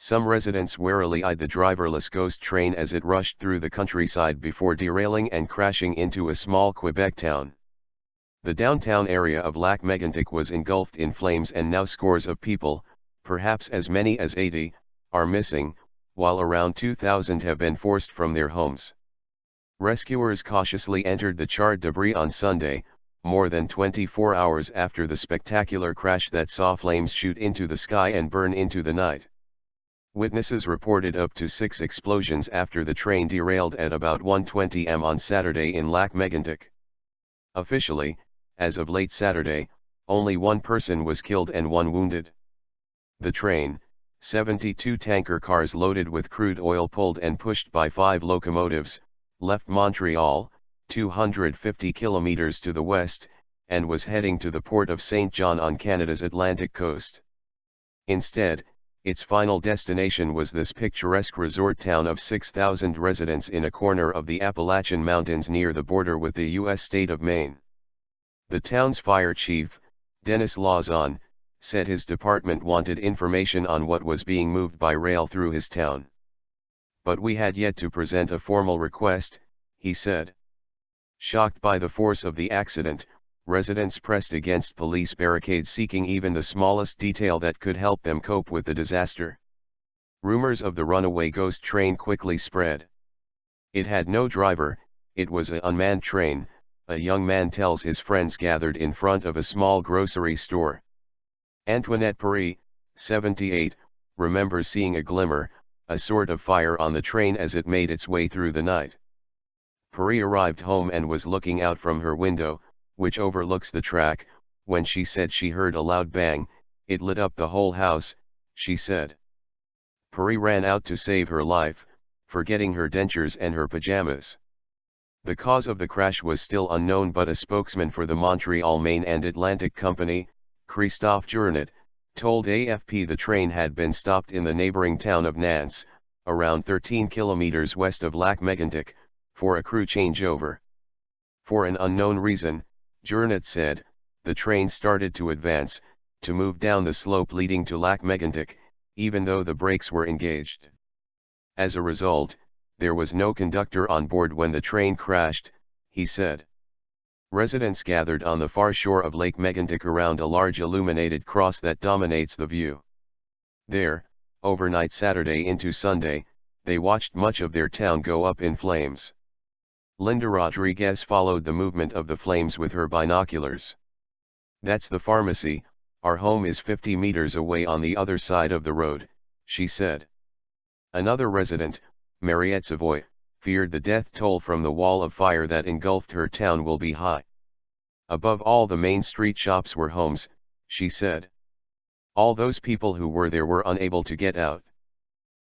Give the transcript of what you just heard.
Some residents warily eyed the driverless Gost train as it rushed through the countryside before derailing and crashing into a small Quebec town. The downtown area of Lac-Megantic was engulfed in flames, and now scores of people, perhaps as many as 80, are missing, while around 2,000 have been forced from their homes. Rescuers cautiously entered the charred debris on Sunday, more than 24 hours after the spectacular crash that saw flames shoot into the sky and burn into the night. Witnesses reported up to 6 explosions after the train derailed at about 1:20 am on Saturday in Lac-Megantic. Officially, as of late Saturday, only one person was killed and one wounded. The train, 72 tanker cars loaded with crude oil pulled and pushed by 5 locomotives, left Montreal, 250 kilometers to the west, and was heading to the port of Saint John on Canada's Atlantic coast. Instead, its final destination was this picturesque resort town of 6,000 residents in a corner of the Appalachian Mountains near the border with the U.S. state of Maine. The town's fire chief, Dennis Lauzon, said his department wanted information on what was being moved by rail through his town. But we had yet to present a formal request, he said. Shocked by the force of the accident, residents pressed against police barricades seeking even the smallest detail that could help them cope with the disaster. Rumors of the runaway Gost train quickly spread. It had no driver, it was an unmanned train, a young man tells his friends gathered in front of a small grocery store. Antoinette Paris, 78, remembers seeing a glimmer, a sort of fire on the train as it made its way through the night. Paris arrived home and was looking out from her window, which overlooks the track, when she said she heard a loud bang. It lit up the whole house, she said. Paris ran out to save her life, forgetting her dentures and her pajamas. The cause of the crash was still unknown, but a spokesman for the Montreal, Maine and Atlantic Company, Christophe Journet, told AFP the train had been stopped in the neighboring town of Nantes, around 13 kilometers west of Lac-Megantic, for a crew changeover. For an unknown reason, Journet said, the train started to advance, to move down the slope leading to Lac-Megantic, even though the brakes were engaged. As a result, there was no conductor on board when the train crashed, he said. Residents gathered on the far shore of Lac-Megantic around a large illuminated cross that dominates the view. There, overnight Saturday into Sunday, they watched much of their town go up in flames. Linda Rodriguez followed the movement of the flames with her binoculars. That's the pharmacy, our home is 50 meters away on the other side of the road, she said. Another resident, Mariette Savoy, feared the death toll from the wall of fire that engulfed her town will be high. Above all, the main street shops were homes, she said. All those people who were there were unable to get out.